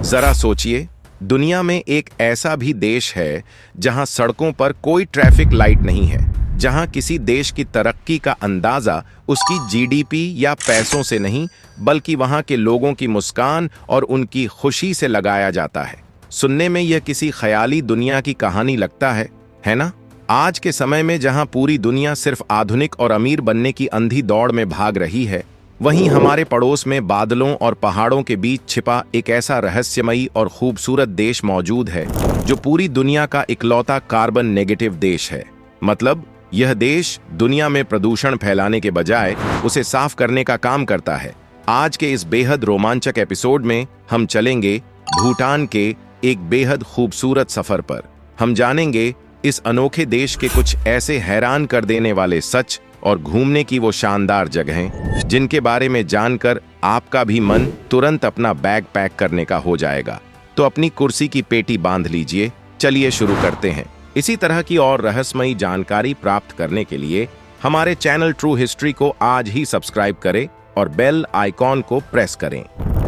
जरा सोचिए, दुनिया में एक ऐसा भी देश है जहां सड़कों पर कोई ट्रैफिक लाइट नहीं है, जहां किसी देश की तरक्की का अंदाजा उसकी जीडीपी या पैसों से नहीं, बल्कि वहां के लोगों की मुस्कान और उनकी खुशी से लगाया जाता है। सुनने में यह किसी ख्याली दुनिया की कहानी लगता है ना? आज के समय में जहां पूरी दुनिया सिर्फ आधुनिक और अमीर बनने की अंधी दौड़ में भाग रही है, वहीं हमारे पड़ोस में बादलों और पहाड़ों के बीच छिपा एक ऐसा रहस्यमयी और खूबसूरत देश मौजूद है जो पूरी दुनिया का इकलौता कार्बन नेगेटिव देश है। मतलब यह देश दुनिया में प्रदूषण फैलाने के बजाय उसे साफ करने का काम करता है। आज के इस बेहद रोमांचक एपिसोड में हम चलेंगे भूटान के एक बेहद खूबसूरत सफर पर। हम जानेंगे इस अनोखे देश के कुछ ऐसे हैरान कर देने वाले सच और घूमने की वो शानदार जगहें जिनके बारे में जानकर आपका भी मन तुरंत अपना बैग पैक करने का हो जाएगा। तो अपनी कुर्सी की पेटी बांध लीजिए, चलिए शुरू करते हैं। इसी तरह की और रहस्यमयी जानकारी प्राप्त करने के लिए हमारे चैनल ट्रू हिस्ट्री को आज ही सब्सक्राइब करें और बेल आइकॉन को प्रेस करें।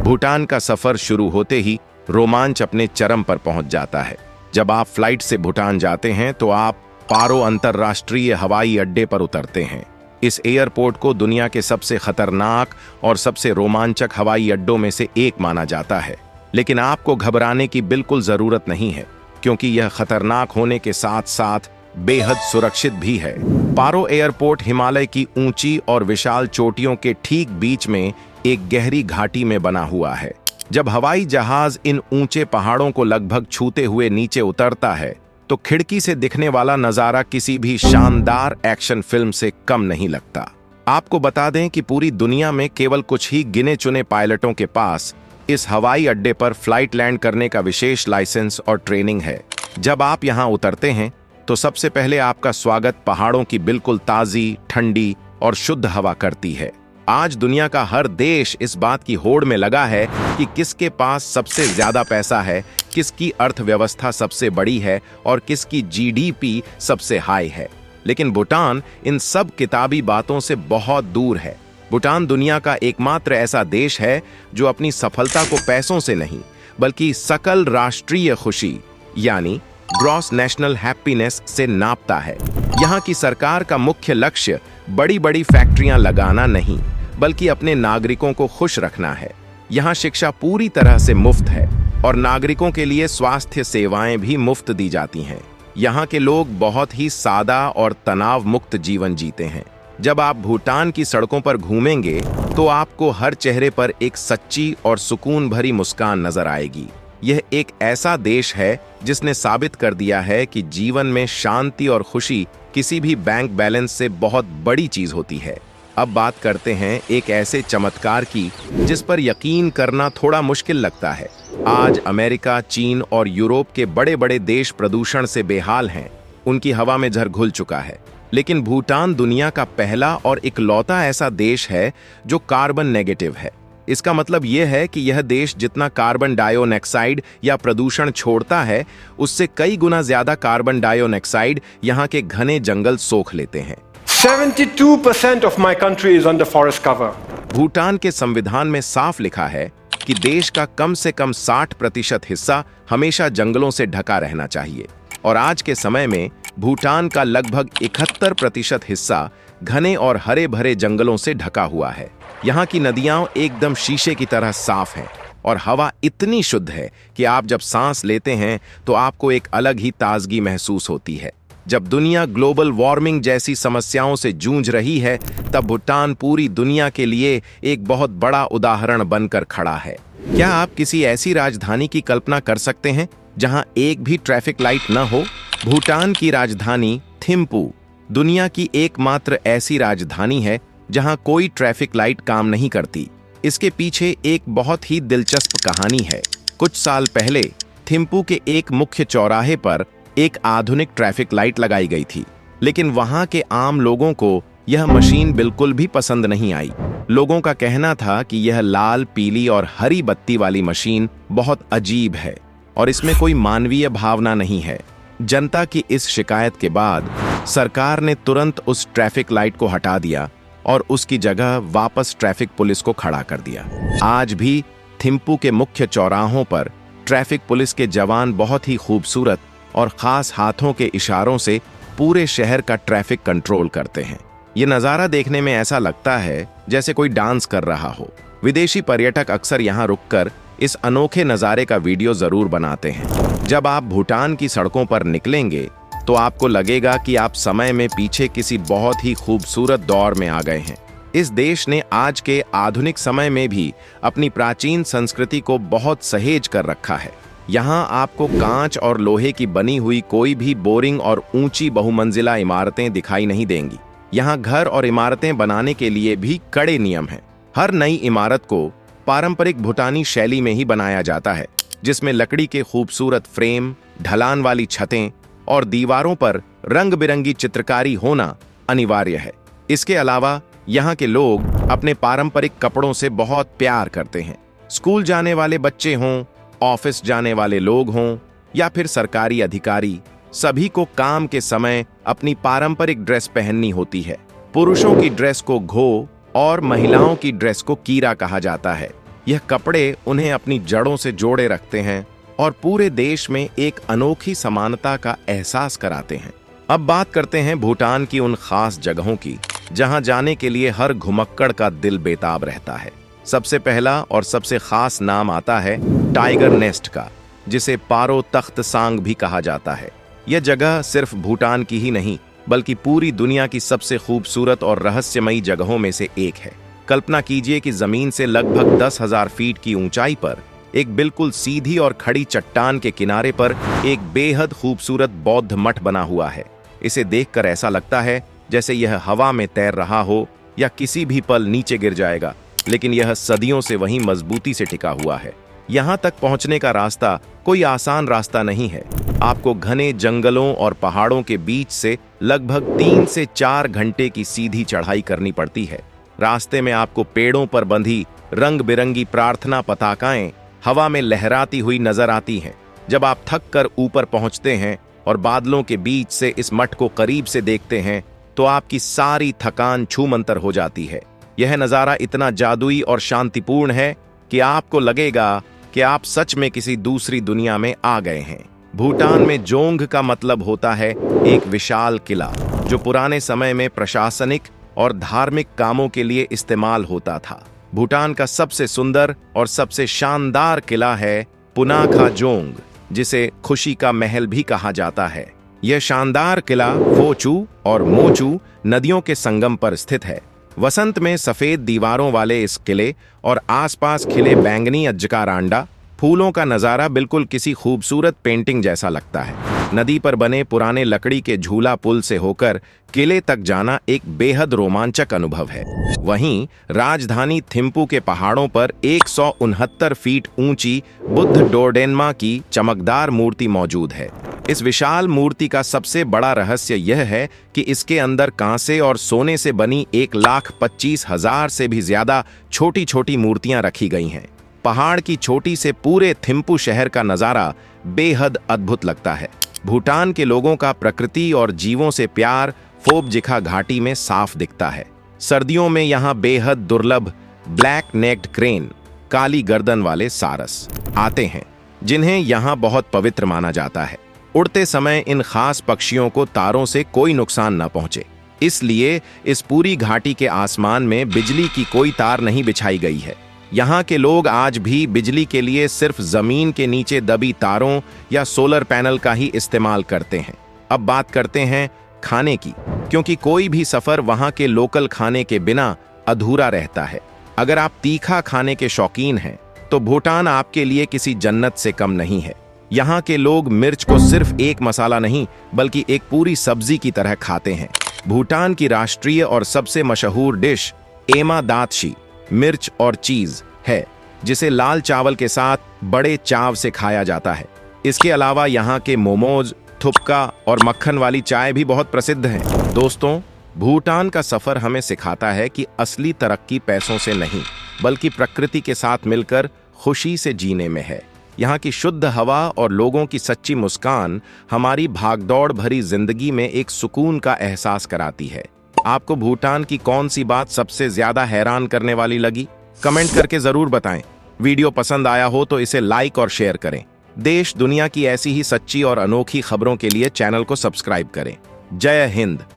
भूटान का सफर शुरू होते ही रोमांच अपने चरम पर पहुंच जाता है। जब आप फ्लाइट से भूटान जाते हैं तो आप पारो अंतर्राष्ट्रीय हवाई अड्डे पर उतरते हैं। इस एयरपोर्ट को दुनिया के सबसे खतरनाक और सबसे रोमांचक हवाई अड्डों में से एक माना जाता है। लेकिन आपको घबराने की बिल्कुल जरूरत नहीं है, क्योंकि यह खतरनाक होने के साथ साथ बेहद सुरक्षित भी है। पारो एयरपोर्ट हिमालय की ऊंची और विशाल चोटियों के ठीक बीच में एक गहरी घाटी में बना हुआ है। जब हवाई जहाज इन ऊंचे पहाड़ों को लगभग छूते हुए नीचे उतरता है तो खिड़की से दिखने वाला नजारा किसी भी शानदार एक्शन फिल्म से कम नहीं लगता। आपको बता दें कि पूरी दुनिया में केवल कुछ ही गिने चुने पायलटों के पास इस हवाई अड्डे पर फ्लाइट लैंड करने का विशेष लाइसेंस और ट्रेनिंग है। जब आप यहां उतरते हैं तो सबसे पहले आपका स्वागत पहाड़ों की बिल्कुल ताजी, ठंडी और शुद्ध हवा करती है। आज दुनिया का हर देश इस बात की होड़ में लगा है कि किसके पास सबसे ज्यादा पैसा है, किसकी अर्थव्यवस्था सबसे बड़ी है और किसकी जीडीपी सबसे हाई है। लेकिन भूटान इन सब किताबी बातों से बहुत दूर है। भूटान दुनिया का एकमात्र ऐसा देश है जो अपनी सफलता को पैसों से नहीं, बल्कि सकल राष्ट्रीय खुशी यानी ग्रॉस नेशनल हैप्पीनेस से नापता है। यहाँ की सरकार का मुख्य लक्ष्य बड़ी बड़ी फैक्ट्रियां लगाना नहीं, बल्कि अपने नागरिकों को खुश रखना है। यहाँ शिक्षा पूरी तरह से मुफ्त है और नागरिकों के लिए स्वास्थ्य सेवाएं भी मुफ्त दी जाती हैं। यहाँ के लोग बहुत ही सादा और तनाव मुक्त जीवन जीते हैं। जब आप भूटान की सड़कों पर घूमेंगे तो आपको हर चेहरे पर एक सच्ची और सुकून भरी मुस्कान नजर आएगी। यह एक ऐसा देश है जिसने साबित कर दिया है कि जीवन में शांति और खुशी किसी भी बैंक बैलेंस से बहुत बड़ी चीज होती है। अब बात करते हैं एक ऐसे चमत्कार की जिस पर यकीन करना थोड़ा मुश्किल लगता है। आज अमेरिका, चीन और यूरोप के बड़े बड़े देश प्रदूषण से बेहाल हैं, उनकी हवा में जहर घुल चुका है। लेकिन भूटान दुनिया का पहला और इकलौता ऐसा देश है जो कार्बन नेगेटिव है। इसका मतलब यह है कि यह देश जितना कार्बन डाइऑक्साइड या प्रदूषण छोड़ता है, उससे कई गुना ज्यादा कार्बन डाइऑक्साइड यहाँ के घने जंगल सोख लेते हैं। 72% of my country is under forest cover. Bhutan के संविधान में साफ लिखा है कि देश का कम से कम 60% हिस्सा हमेशा जंगलों से ढका रहना चाहिए। और आज के समय में भूटान का लगभग 71% हिस्सा घने और हरे भरे जंगलों से ढका हुआ है। यहाँ की नदियां एकदम शीशे की तरह साफ हैं और हवा इतनी शुद्ध है कि आप जब सांस लेते हैं तो आपको एक अलग ही ताजगी महसूस होती है। जब दुनिया ग्लोबल वार्मिंग जैसी समस्याओं से जूझ रही है, तब भूटान पूरी दुनिया के लिए एक बहुत बड़ा उदाहरण बनकर खड़ा है। क्या आप किसी ऐसी राजधानी की कल्पना कर सकते हैं जहां एक भी ट्रैफिक लाइट न हो? भूटान की राजधानी थिम्पू दुनिया की एकमात्र ऐसी राजधानी है जहां कोई ट्रैफिक लाइट काम नहीं करती। इसके पीछे एक बहुत ही दिलचस्प कहानी है। कुछ साल पहले थिम्पू के एक मुख्य चौराहे पर एक आधुनिक ट्रैफिक लाइट लगाई गई थी, लेकिन वहां के आम लोगों को यह मशीन बिल्कुल भी पसंद नहीं आई। लोगों का कहना था कि यह लाल, पीली और हरी बत्ती वाली मशीन बहुत अजीब है और इसमें कोई मानवीय भावना नहीं है। जनता की इस शिकायत के बाद सरकार ने तुरंत उस ट्रैफिक लाइट को हटा दिया और उसकी जगह वापस ट्रैफिक पुलिस को खड़ा कर दिया। आज भी थिम्पू के मुख्य चौराहों पर ट्रैफिक पुलिस के जवान बहुत ही खूबसूरत और खास हाथों के इशारों से पूरे शहर का ट्रैफिक कंट्रोल करते हैं। ये नज़ारा देखने में ऐसा लगता है जैसे कोई डांस कर रहा हो। विदेशी पर्यटक अक्सर यहाँ रुककर इस अनोखे नज़ारे का वीडियो जरूर बनाते हैं। जब आप भूटान की सड़कों पर निकलेंगे तो आपको लगेगा कि आप समय में पीछे किसी बहुत ही खूबसूरत दौर में आ गए हैं। इस देश ने आज के आधुनिक समय में भी अपनी प्राचीन संस्कृति को बहुत सहेज कर रखा है। यहाँ आपको कांच और लोहे की बनी हुई कोई भी बोरिंग और ऊंची बहुमंजिला इमारतें दिखाई नहीं देंगी। यहाँ घर और इमारतें बनाने के लिए भी कड़े नियम हैं। हर नई इमारत को पारंपरिक भूटानी शैली में ही बनाया जाता है, जिसमें लकड़ी के खूबसूरत फ्रेम, ढलान वाली छतें और दीवारों पर रंग बिरंगी चित्रकारी होना अनिवार्य है। इसके अलावा यहाँ के लोग अपने पारंपरिक कपड़ों से बहुत प्यार करते हैं। स्कूल जाने वाले बच्चे हों, ऑफिस जाने वाले लोग हों या फिर सरकारी अधिकारी, सभी को काम के समय अपनी पारंपरिक ड्रेस पहननी होती है। पुरुषों की ड्रेस को घो और महिलाओं की ड्रेस को कीरा कहा जाता है। यह कपड़े उन्हें अपनी जड़ों से जोड़े रखते हैं और पूरे देश में एक अनोखी समानता का एहसास कराते हैं। अब बात करते हैं भूटान की उन खास जगहों की जहां जाने के लिए हर घुमक्कड़ का दिल बेताब रहता है। सबसे पहला और सबसे खास नाम आता है टाइगर नेस्ट का, जिसे पारो तख्त सांग भी कहा जाता है। यह जगह सिर्फ भूटान की ही नहीं बल्कि पूरी दुनिया की सबसे खूबसूरत और रहस्यमयी जगहों में से एक है। कल्पना कीजिए कि जमीन से लगभग 10,000 फीट की ऊंचाई पर एक बिल्कुल सीधी और खड़ी चट्टान के किनारे पर एक बेहद खूबसूरत बौद्ध मठ बना हुआ है। इसे देखकर ऐसा लगता है जैसे यह हवा में तैर रहा हो या किसी भी पल नीचे गिर जाएगा, लेकिन यह सदियों से वहीं मजबूती से टिका हुआ है। यहाँ तक पहुँचने का रास्ता कोई आसान रास्ता नहीं है। आपको घने जंगलों और पहाड़ों के बीच से लगभग 3 से 4 घंटे की सीधी चढ़ाई करनी पड़ती है। रास्ते में आपको पेड़ों पर बंधी रंग बिरंगी प्रार्थना पताकाएं हवा में लहराती हुई नजर आती हैं। जब आप थक कर ऊपर पहुंचते हैं और बादलों के बीच से इस मठ को करीब से देखते हैं तो आपकी सारी थकान छूमंतर हो जाती है। यह नज़ारा इतना जादुई और शांतिपूर्ण है कि आपको लगेगा कि आप सच में किसी दूसरी दुनिया में आ गए हैं। भूटान में जोंग का मतलब होता है एक विशाल किला, जो पुराने समय में प्रशासनिक और धार्मिक कामों के लिए इस्तेमाल होता था। भूटान का सबसे सुंदर और सबसे शानदार किला है पुनाखा जोंग, जिसे खुशी का महल भी कहा जाता है। यह शानदार किला फोचू और मोचू नदियों के संगम पर स्थित है। वसंत में सफेद दीवारों वाले इस किले और आसपास खिले बैंगनी अजकारांडा फूलों का नज़ारा बिल्कुल किसी खूबसूरत पेंटिंग जैसा लगता है। नदी पर बने पुराने लकड़ी के झूला पुल से होकर किले तक जाना एक बेहद रोमांचक अनुभव है। वहीं राजधानी थिम्पू के पहाड़ों पर 169 फीट ऊंची बुद्ध डोरडेन्मा की चमकदार मूर्ति मौजूद है। इस विशाल मूर्ति का सबसे बड़ा रहस्य यह है कि इसके अंदर कांसे और सोने से बनी 1,25,000 से भी ज्यादा छोटी छोटी मूर्तियां रखी गई हैं। पहाड़ की चोटी से पूरे थिम्पू शहर का नज़ारा बेहद अद्भुत लगता है। भूटान के लोगों का प्रकृति और जीवों से प्यार फोबजिखा घाटी में साफ दिखता है। सर्दियों में यहाँ बेहद दुर्लभ ब्लैक नेक्ड क्रेन, काली गर्दन वाले सारस आते हैं, जिन्हें यहाँ बहुत पवित्र माना जाता है। उड़ते समय इन खास पक्षियों को तारों से कोई नुकसान न पहुंचे, इसलिए इस पूरी घाटी के आसमान में बिजली की कोई तार नहीं बिछाई गई है। यहाँ के लोग आज भी बिजली के लिए सिर्फ जमीन के नीचे दबी तारों या सोलर पैनल का ही इस्तेमाल करते हैं। अब बात करते हैं खाने की, क्योंकि कोई भी सफर वहाँ के लोकल खाने के बिना अधूरा रहता है। अगर आप तीखा खाने के शौकीन हैं तो भूटान आपके लिए किसी जन्नत से कम नहीं है। यहाँ के लोग मिर्च को सिर्फ एक मसाला नहीं बल्कि एक पूरी सब्जी की तरह खाते हैं। भूटान की राष्ट्रीय और सबसे मशहूर डिश एमा दातशी मिर्च और चीज है, जिसे लाल चावल के साथ बड़े चाव से खाया जाता है। इसके अलावा यहाँ के मोमोज, थुपका और मक्खन वाली चाय भी बहुत प्रसिद्ध हैं। दोस्तों, भूटान का सफर हमें सिखाता है कि असली तरक्की पैसों से नहीं बल्कि प्रकृति के साथ मिलकर खुशी से जीने में है। यहाँ की शुद्ध हवा और लोगों की सच्ची मुस्कान हमारी भागदौड़ भरी जिंदगी में एक सुकून का एहसास कराती है। आपको भूटान की कौन सी बात सबसे ज्यादा हैरान करने वाली लगी? कमेंट करके जरूर बताएं। वीडियो पसंद आया हो तो इसे लाइक और शेयर करें। देश दुनिया की ऐसी ही सच्ची और अनोखी खबरों के लिए चैनल को सब्सक्राइब करें। जय हिंद।